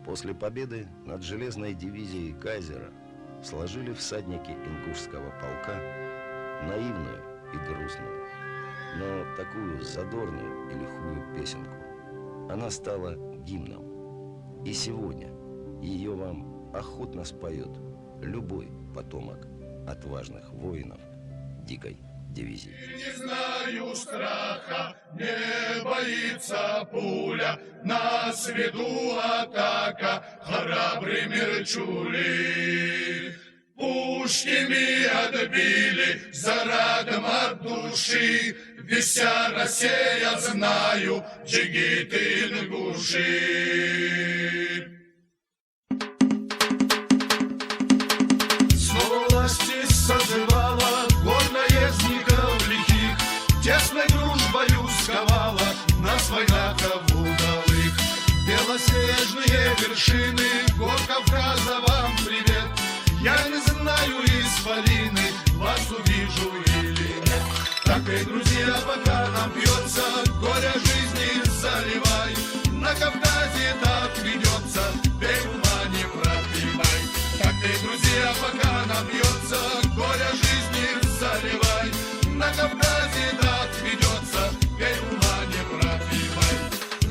После победы над железной дивизией Кайзера сложили всадники ингушского полка наивную и грустную, но такую задорную и лихую песенку. Она стала гимном. И сегодня ее вам охотно споет любой потомок отважных воинов дикой дивизии. Не знаю страха, не боится пуля, нас веду атака храбрыми рчули. Пушками отбили зарадом от души, вся Россия, знаю, джигиты ингуши. Снова власти созывала горноездников лихих, тесной дружбою сковала нас война удалых. Белоснежные вершины гор Кавказа, вам привет. Я не знаю, исполины, вас увижу или нет. Так и, друзья, пока нам пьется, горе жизни заливай. На Кавказе так ведется, пей, ума не пропивай. Так и, друзья, пока нам пьется, горе жизни заливай. На Кавказе так ведется, пей, ума не пропивай.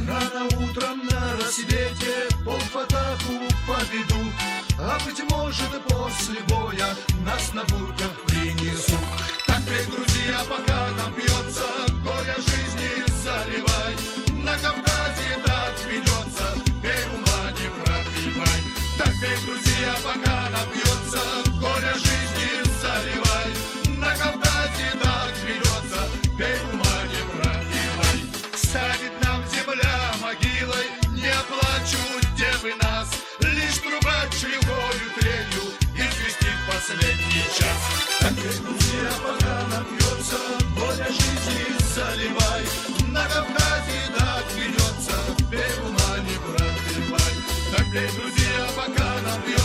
Рано утром на рассвете полк в атаку поведут, а быть может после боя нас на бурках принесут. Так, друзья, пока нам пьется, горе жизни заливай. На Кавказе так ведется, пей, ума не пропивай. Так, друзья, пока нам пьется, горе жизни заливай. На Кавказе так ведется, пей, ума не пропивай. Станет нам земля могилой, не плачут девы нас, лишь труба шлевою трелью известит последний час. Так, друзья, пока нам пьется, горе жизни заливай. На Кавказе так ведется, пей, ума не пропивай. Так, друзья, пока нам пьется,